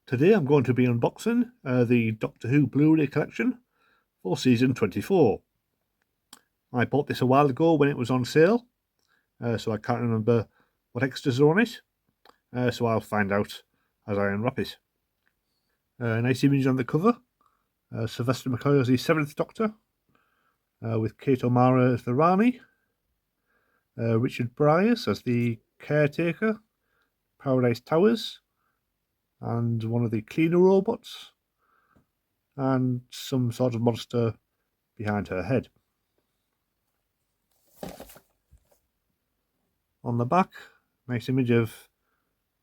Today I'm going to be unboxing the Doctor Who Blu-ray collection for season 24. I bought this a while ago when it was on sale, so I can't remember what extras are on it, so I'll find out as I unwrap it. Nice image on the cover. Sylvester McCoy as the 7th Doctor, with Kate O'Mara as the Rani, Richard Bryce as the caretaker, Paradise Towers, and one of the cleaner robots, and some sort of monster behind her head. On the back, nice image of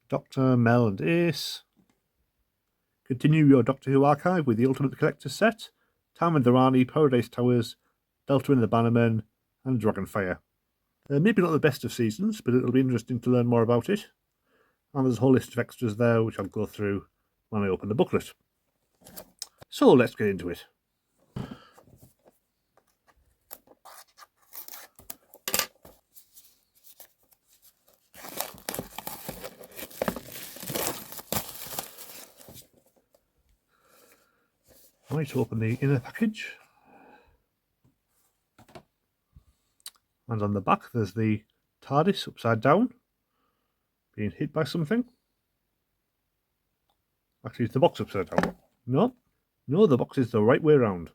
Doctor, Mel and Ace. Continue your Doctor Who archive with the Ultimate Collector's Set, Time and the Rani, Paradise Towers, Delta and the Bannermen, and Dragonfire. Maybe not the best of seasons, but it'll be interesting to learn more about it. And there's a whole list of extras there, which I'll go through when I open the booklet. So let's get into it. Right, open the inner package. And on the back there's the TARDIS upside down, being hit by something. Actually, it's the box upside down. No, the box is the right way around.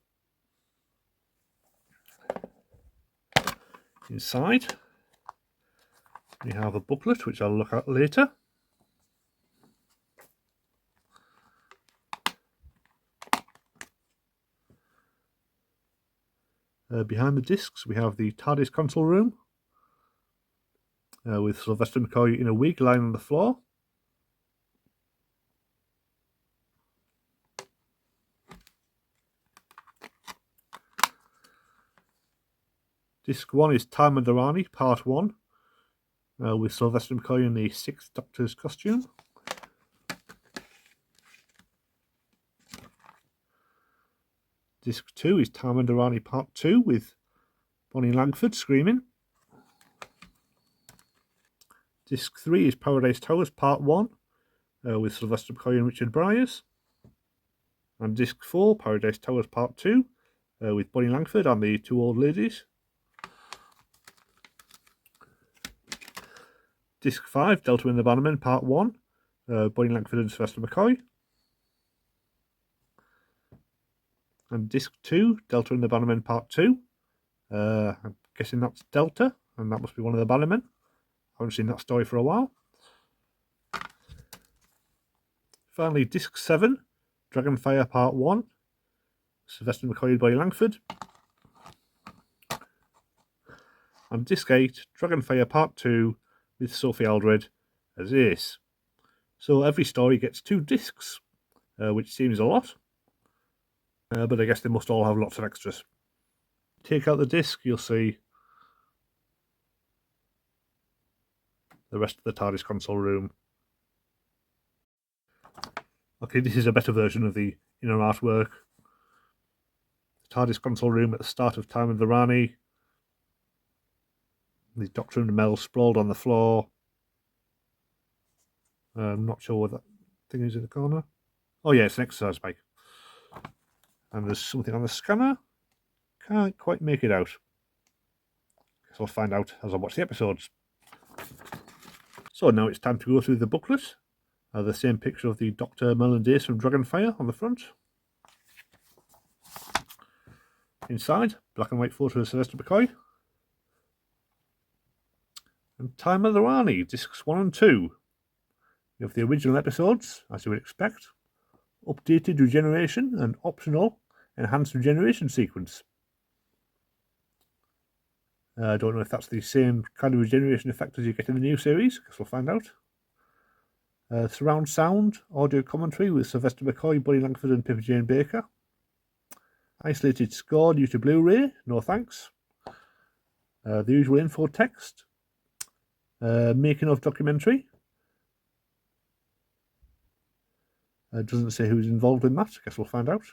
Inside, we have a booklet, which I'll look at later. Behind the discs, we have the TARDIS console room, with Sylvester McCoy in a wig lying on the floor. Disc 1 is Time and the Rani, Part 1, with Sylvester McCoy in the 6th Doctor's costume. Disc 2 is Time and the Rani, Part 2, with Bonnie Langford screaming. Disc 3 is Paradise Towers, Part 1, with Sylvester McCoy and Richard Bryce. And Disc 4, Paradise Towers, Part 2, with Bonnie Langford and the two old ladies. Disc 5, Delta and the Bannermen, Part 1, Bonnie Langford and Sylvester McCoy. And Disc 2, Delta and the Bannermen, Part 2. I'm guessing that's Delta, and that must be one of the Bannermen. I haven't seen that story for a while. Finally, Disc 7, Dragonfire, Part 1, Sylvester McCoy and Bonnie Langford. And Disc 8, Dragonfire, Part 2, with Sophie Aldred as Ace. So every story gets 2 discs, which seems a lot. But I guess they must all have lots of extras. Take out the disc, you'll see the rest of the TARDIS console room. Okay, this is a better version of the inner artwork. The TARDIS console room at the start of Time and the Rani. The Doctor and Mel sprawled on the floor. I'm not sure what that thing is in the corner. Oh yeah, it's an exercise bike. And there's something on the scanner. Can't quite make it out. Guess I'll find out as I watch the episodes. So now it's time to go through the booklet. The same picture of the Doctor, Mel and Ace from Dragonfire on the front. Inside, black and white photo of Sylvester McCoy. And Time of the Rani, discs 1 and 2. We have the original episodes, as you would expect. Updated regeneration and optional enhanced regeneration sequence. I don't know if that's the same kind of regeneration effect as you get in the new series. Guess we'll find out. Surround sound, audio commentary with Sylvester McCoy, Bonnie Langford and Pippa Jane Baker. Isolated score due to Blu-ray, no thanks. The usual info text. Making of documentary. Doesn't say who's involved in that. Guess we'll find out.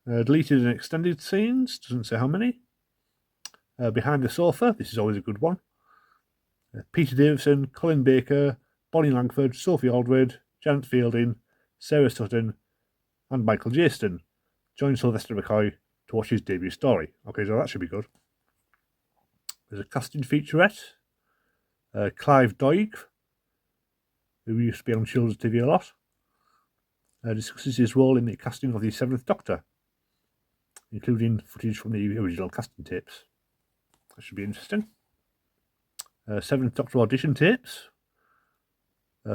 Deleted and extended scenes. Doesn't say how many. Behind the sofa. This is always a good one. Peter Davison, Colin Baker, Bonnie Langford, Sophie Aldred, Janet Fielding, Sarah Sutton, and Michael Jaston join Sylvester McCoy to watch his debut story. Okay, so that should be good. There's a casting featurette. Clive Doig, who used to be on children's TV a lot, discusses his role in the casting of the 7th Doctor, including footage from the original casting tapes. That should be interesting. 7th Doctor audition tapes.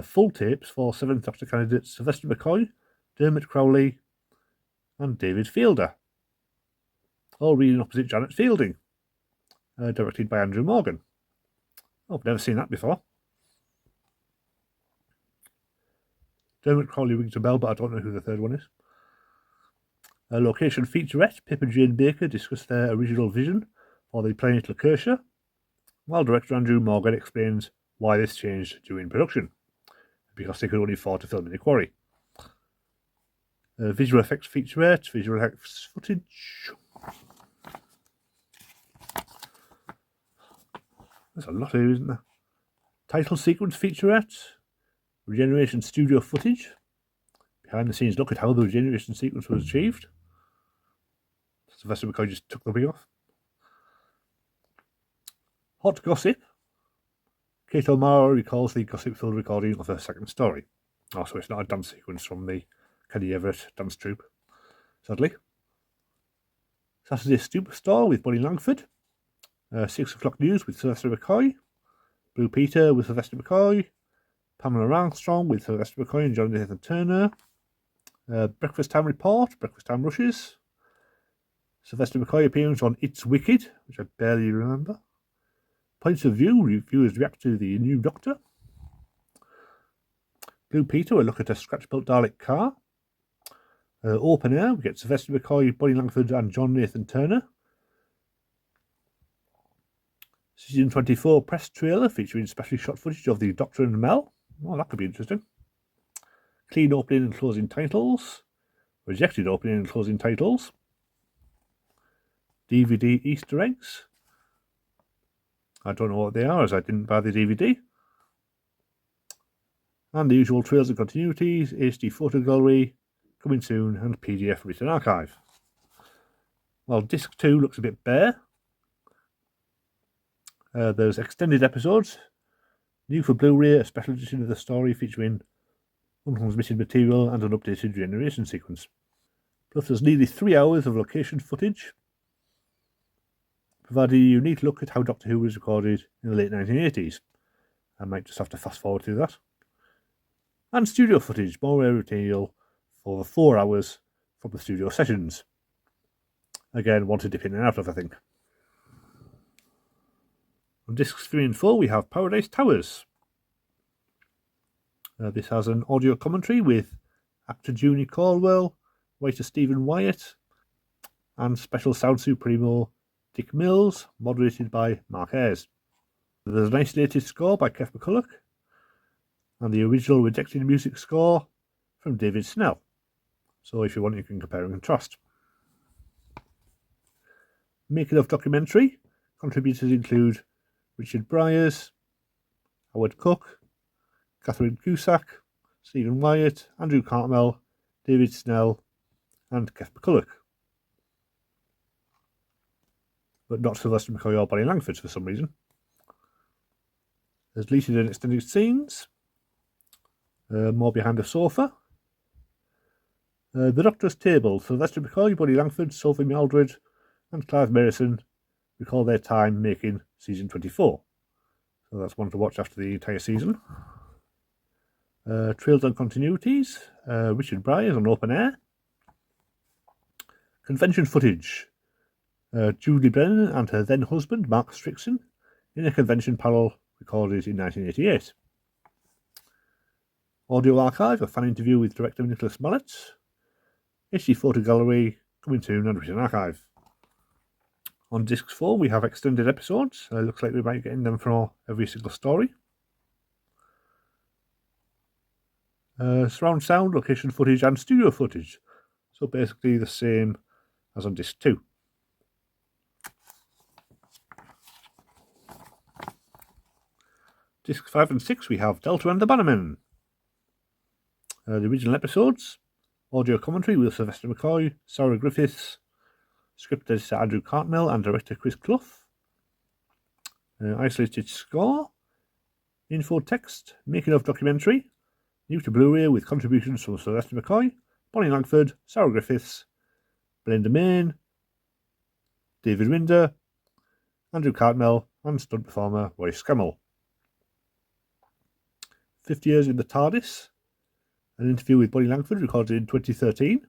Full tapes for 7th Doctor candidates Sylvester McCoy, Dermot Crowley, and David Fielder, all reading opposite Janet Fielding, directed by Andrew Morgan. Oh, I've never seen that before. Dermot Crowley rings a bell, but I don't know who the third one is. A location featurette. Pip and Jane Baker discuss their original vision for the planet Lacertia, while director Andrew Morgan explains why this changed during production, because they could only afford to film in the quarry. Visual effects featurette, visual effects footage. There's a lot here, isn't there? Title sequence featurette, regeneration studio footage, behind the scenes look at how the regeneration sequence was achieved. Sylvester McCoy just took the wig off. Hot gossip. Kate O'Mara recalls the gossip-filled recording of her second story. Oh, so it's not a dance sequence from the Kenny Everett dance troupe, sadly. Saturday Superstore with Bonnie Langford. 6 o'clock news with Sylvester McCoy. Blue Peter with Sylvester McCoy. Pamela Armstrong with Sylvester McCoy and Jonathan Turner. Breakfast Time Report, Breakfast Time Rushes. Sylvester McCoy appearance on It's Wicked, which I barely remember. Points of View, reviewers react to the new Doctor. Blue Peter, a look at a scratch-built Dalek car. Open Air, we get Sylvester McCoy, Bonnie Langford and John Nathan Turner. Season 24 press trailer featuring specially shot footage of the Doctor and Mel. Oh, that could be interesting. Clean opening and closing titles. Rejected opening and closing titles. DVD Easter eggs. I don't know what they are as I didn't buy the DVD. And the usual trails and continuities, HD photo gallery, coming soon, and PDF written archive. Well, disc 2 looks a bit bare. There's extended episodes. New for Blu-ray, a special edition of the story featuring untransmitted material and an updated generation sequence. Plus there's nearly 3 hours of location footage, providing a unique look at how Doctor Who was recorded in the late 1980s. I might just have to fast forward through that. And studio footage, more rare material for the 4 hours from the studio sessions. Again, one to dip in and out of, I think. On discs 3 and 4 we have Paradise Towers. This has an audio commentary with actor Junie Caldwell, writer Stephen Wyatt, and special sound supremo Dick Mills, moderated by Mark Ayres. There's an isolated score by Kev McCulloch, and the original rejected music score from David Snell. So if you want, you can compare and contrast. Making of documentary. Contributors include Richard Bryars, Howard Cook, Catherine Cusack, Stephen Wyatt, Andrew Cartmel, David Snell, and Kev McCulloch. But not Sylvester McCoy or Bonnie Langford for some reason. There's deleted and extended scenes. More behind the sofa. The Doctor's Table. Sylvester McCoy, Bonnie Langford, Sophie Mildred, and Clive Merrison recall their time making season 24. So that's one to watch after the entire season. Trails and Continuities. Richard Bryars on Open Air. Convention footage. Julie Brennan and her then husband, Mark Strickson, in a convention panel recorded in 1988. Audio archive, a fan interview with director Nicholas Mallet. HD photo gallery, coming soon, and written archive. On disc 4 we have extended episodes. Looks like we might be getting them for every single story. Surround sound, location footage and studio footage. So basically the same as on disc 2. Disc 5 and 6 we have Delta and the Bannermen. The original episodes, audio commentary with Sylvester McCoy, Sarah Griffiths, script editor Andrew Cartmel and director Chris Clough. Isolated score, info text, making of documentary, new to Blu-ray with contributions from Sylvester McCoy, Bonnie Langford, Sarah Griffiths, Belinda Main, David Rinder, Andrew Cartmel, and stunt performer Roy Scammell. 50 Years in the TARDIS, an interview with Bonnie Langford recorded in 2013.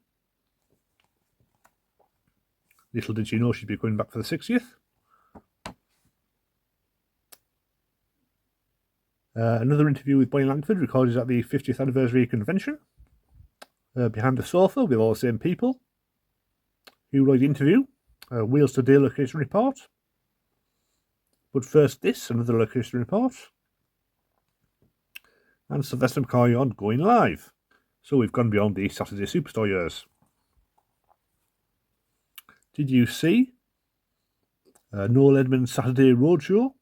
Little did she know she'd be going back for the 60th. Another interview with Bonnie Langford recorded at the 50th anniversary convention. Behind the sofa with all the same people. Who wrote the interview? Wheels Today location report. But first this, another location report. And Sylvester McCoy on Going Live. So we've gone beyond the Saturday Superstore years. Did you see Noel Edmonds' Saturday Roadshow?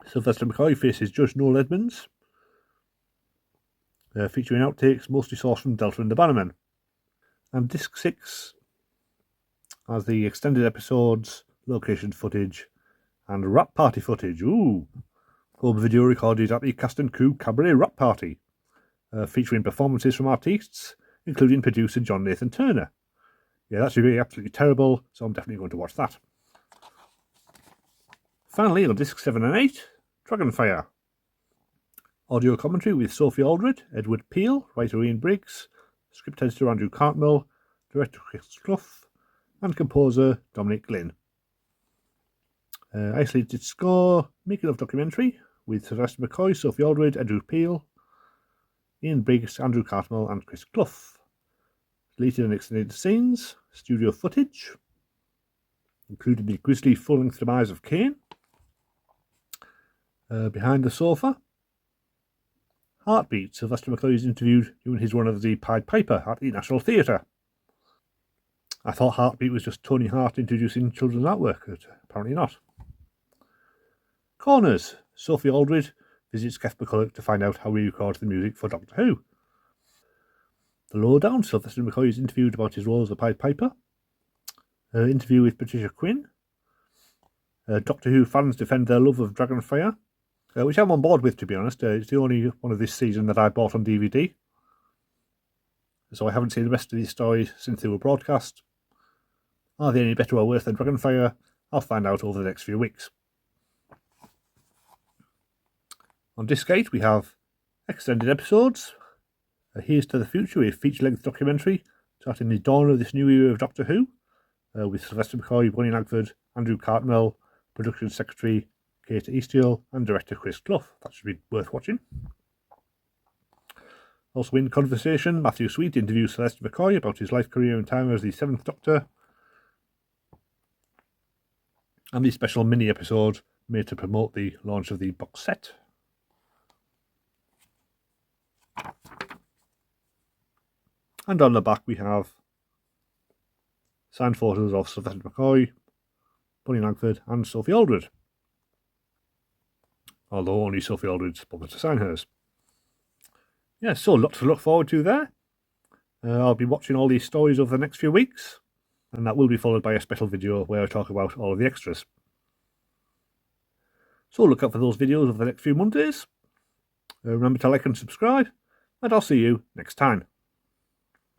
Sylvester McCoy faces Judge Noel Edmonds, featuring outtakes mostly sourced from Delta and the Bannermen. And Disc 6 has the extended episodes, location footage, and rap party footage. Ooh! Home video recorded at the Cast and Crew Cabaret Rap Party, featuring performances from artists, including producer John Nathan Turner. Yeah, that's really absolutely terrible, so I'm definitely going to watch that. Finally, on Disc 7 and 8, Dragonfire. Audio commentary with Sophie Aldred, Edward Peel, writer Ian Briggs, script editor Andrew Cartmel, director Chris Clough, and composer Dominic Glynn. Isolated score, making of documentary with Sylvester McCoy, Sophie Aldred, Edward Peel, Ian Briggs, Andrew Cartmel, and Chris Clough. Deleted and extended scenes, studio footage, including the grisly full-length demise of Kane. Behind the sofa, Heartbeat. Sylvester McCoy is interviewed doing his run of the Pied Piper at the National Theatre. I thought Heartbeat was just Tony Hart introducing children's artwork, but apparently not. Corners. Sophie Aldred visits Keith McCulloch to find out how he records the music for Doctor Who. The Lowdown. Sylvester McCoy is interviewed about his role as the Pied Piper. Interview with Patricia Quinn. Doctor Who fans defend their love of Dragonfire, which I'm on board with, to be honest. It's the only one of this season that I bought on DVD. So I haven't seen the rest of these stories since they were broadcast. Are they any better or worse than Dragonfire? I'll find out over the next few weeks. On Disc 8 we have extended episodes. Here's to the Future, a feature-length documentary starting the dawn of this new era of Doctor Who, with Sylvester McCoy, Bonnie Langford, Andrew Cartmel, production secretary Kate Eastill, and director Chris Clough. That should be worth watching. Also in conversation, Matthew Sweet interviews Sylvester McCoy about his life, career and time as the 7th Doctor, and the special mini-episode made to promote the launch of the box set. And on the back we have signed photos of Sylvester McCoy, Bonnie Langford and Sophie Aldred. Although only Sophie Aldred's bothered to sign hers. Yeah, so lots to look forward to there. I'll be watching all these stories over the next few weeks, and that will be followed by a special video where I talk about all of the extras. So look out for those videos over the next few Mondays. Remember to like and subscribe, and I'll see you next time.